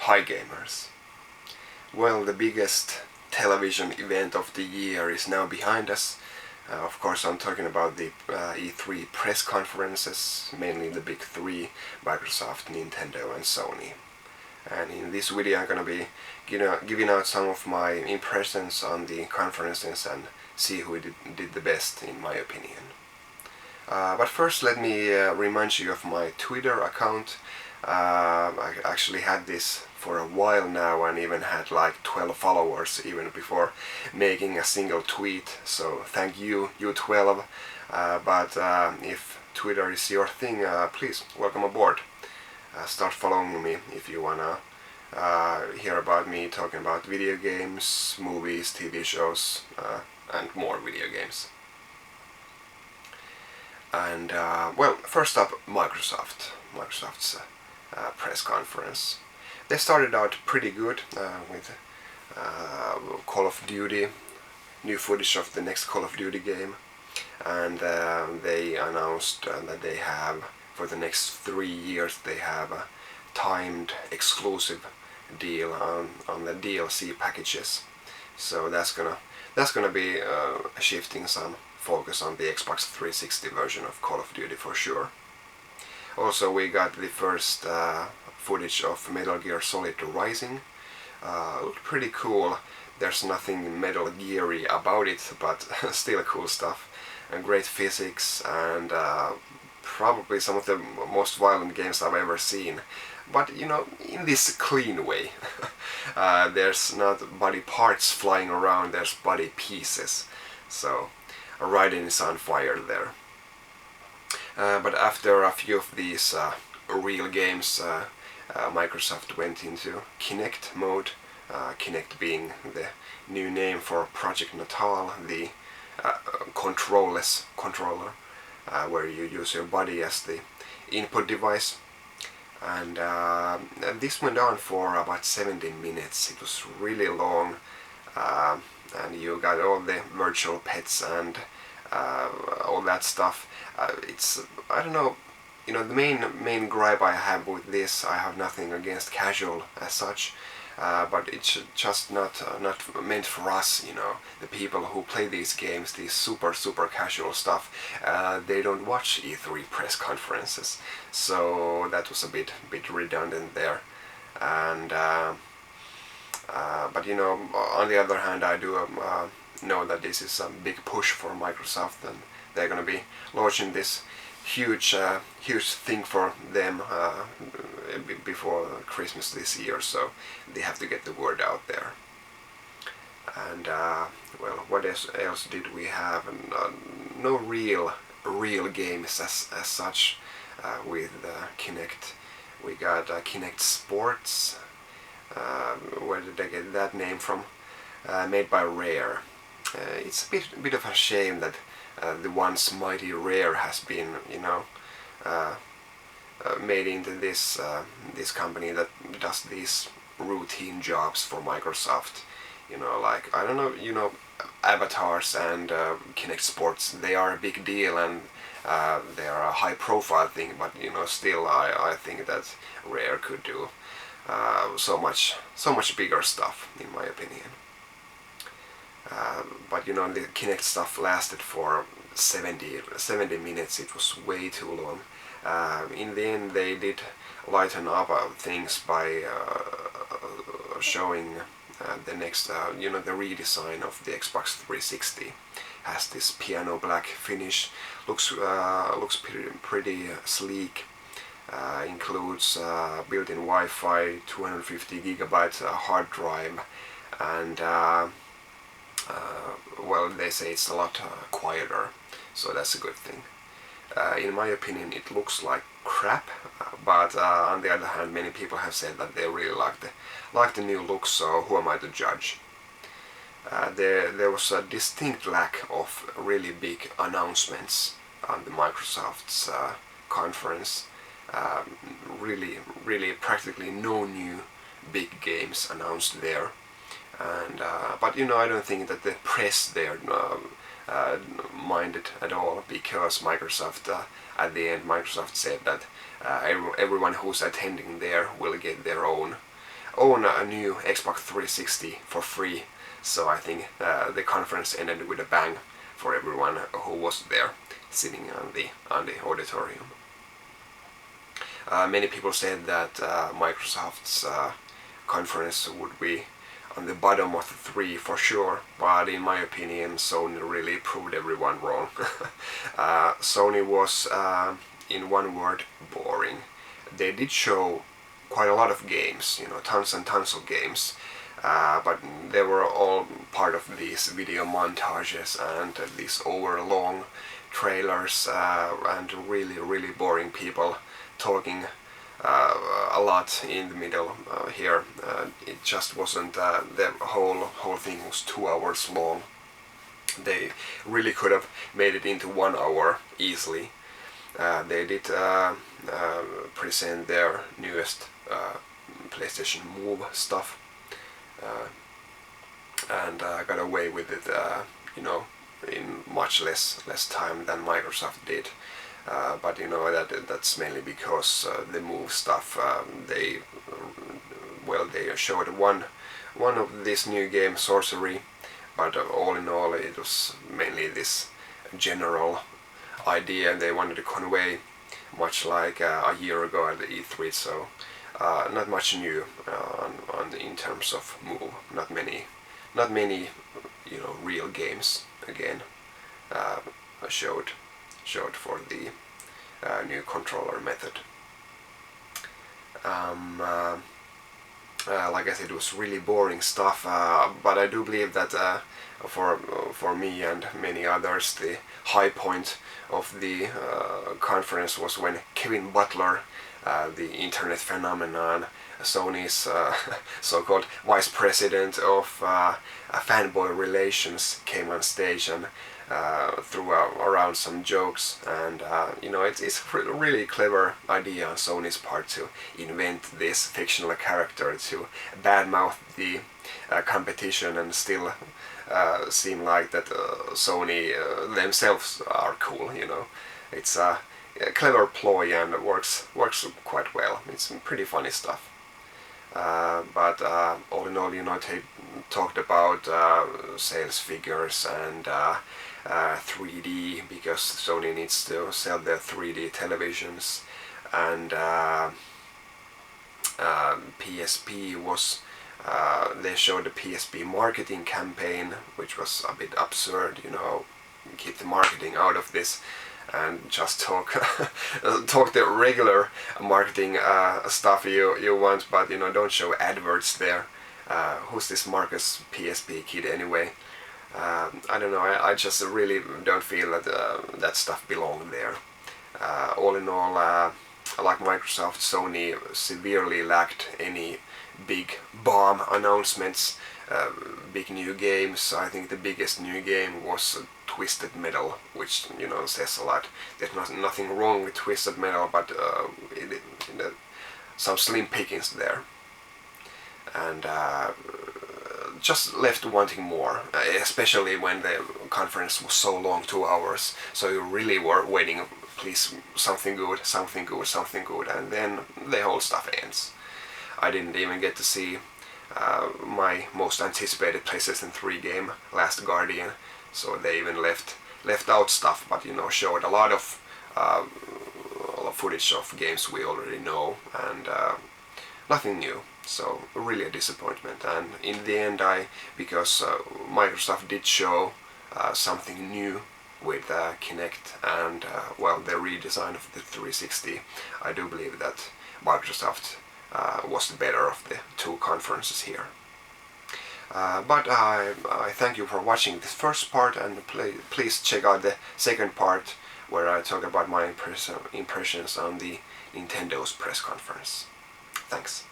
Hi gamers! Well, the biggest television event of the year is now behind us. Of course, I'm talking about the E3 press conferences, mainly the big three: Microsoft, Nintendo and Sony. And in this video I'm gonna be giving out some of my impressions on the conferences and see who did the best in my opinion. But first let me remind you of my Twitter account. I actually had this for a while now and even had like 12 followers even before making a single tweet, so thank you, you 12. But if Twitter is your thing, please welcome aboard. Start following me if you wanna hear about me talking about video games, movies, TV shows, and more video games. And well, first up, Microsoft's press conference. They started out pretty good with Call of Duty, new footage of the next Call of Duty game, and they announced that they have, for the next 3 years, they have a timed exclusive deal on the DLC packages. So that's gonna be shifting some focus on the Xbox 360 version of Call of Duty for sure. Also, we got the first footage of Metal Gear Solid Rising. Looked pretty cool. There's nothing Metal Geary about it, but still cool stuff. And great physics and probably some of the most violent games I've ever seen. But you know, in this clean way. There's not body parts flying around, there's body pieces. So Raiden is on fire there. But after a few of these real games, Microsoft went into Kinect mode, Kinect being the new name for Project Natal, the controlless controller, where you use your body as the input device. And this went on for about 17 minutes, it was really long, and you got all the virtual pets and all that stuff. It's, I don't know, you know, the main gripe I have with this, I have nothing against casual as such, but it's just not meant for us, you know, the people who play these games, these super casual stuff. They don't watch E3 press conferences, so that was a bit redundant there. And but you know, on the other hand, I do know that this is a big push for Microsoft, and they're gonna be launching this huge thing for them before Christmas this year, so they have to get the word out there. And well, what else did we have? No real games as such with Kinect. We got Kinect Sports. Where did I get that name from? Made by Rare. It's a bit of a shame that the once mighty Rare has been, you know, made into this company that does these routine jobs for Microsoft. You know, like, I don't know, you know, avatars and Kinect Sports, they are a big deal and they are a high profile thing, but you know, still I think that Rare could do so much bigger stuff, in my opinion. But you know, the Kinect stuff lasted for 70 minutes, it was way too long. In the end they did lighten up things by showing the next, you know, the redesign of the Xbox 360. Has this piano black finish, looks pretty sleek. Includes built-in Wi-Fi, 250 gigabytes hard drive, and well, they say it's a lot quieter, so that's a good thing. In my opinion, it looks like crap, but on the other hand, many people have said that they really like the new look, so who am I to judge? There was a distinct lack of really big announcements on the Microsoft's conference. Really practically no new big games announced there. And but you know, I don't think that the press there minded at all, because Microsoft at the end Microsoft said that everyone who's attending there will get their own own a new Xbox 360 for free, so I think the conference ended with a bang for everyone who was there, sitting on the auditorium. Many people said that Microsoft's conference would be on the bottom of the three for sure, but in my opinion Sony really proved everyone wrong. Sony was, in one word, boring. They did show quite a lot of games, tons and tons of games, but they were all part of these video montages and these overlong trailers and really boring people talking a lot in the middle here. It just wasn't, the whole thing was 2 hours long. They really could have made it into 1 hour easily. They did present their newest PlayStation Move stuff, and got away with it, in much less time than Microsoft did. But that's mainly because the Move stuff, they showed one of this new game, Sorcery, but all in all it was mainly this general idea they wanted to convey, much like a year ago at the E3. So not much new in terms of Move. Not many real games again showed for the new controller method. Like I said, it was really boring stuff, but I do believe that for me and many others, the high point of the conference was when Kevin Butler, the internet phenomenon, Sony's so-called vice president of fanboy relations, came on stage and threw around some jokes. And it's a really clever idea on Sony's part to invent this fictional character to badmouth the competition and still seem like that Sony themselves are cool. It's a clever ploy and it works quite well. It's pretty funny stuff. But all in all, they talked about sales figures and 3D, because Sony needs to sell their 3D televisions, and PSP was, they showed the PSP marketing campaign, which was a bit absurd, keep the marketing out of this and just talk the regular marketing stuff you want, but don't show adverts there. Who's this Marcus PSP kid anyway? I don't know, I just really don't feel that that stuff belonged there. All in all, like Microsoft, Sony severely lacked any big bomb announcements, big new games. I think the biggest new game was Twisted Metal, which says a lot. There's nothing wrong with Twisted Metal, but some slim pickings there, and just left wanting more, especially when the conference was so long, 2 hours. So you really were waiting, please, something good, and then the whole stuff ends. I didn't even get to see my most anticipated PlayStation 3 game, Last Guardian, so they even left out stuff, but showed a lot of footage of games we already know, and nothing new. So really a disappointment. And in the end, because Microsoft did show something new with Kinect and the redesign of the 360, I do believe that Microsoft was the better of the two conferences here. But I thank you for watching this first part, and please check out the second part where I talk about my impressions on the Nintendo's press conference. Thanks.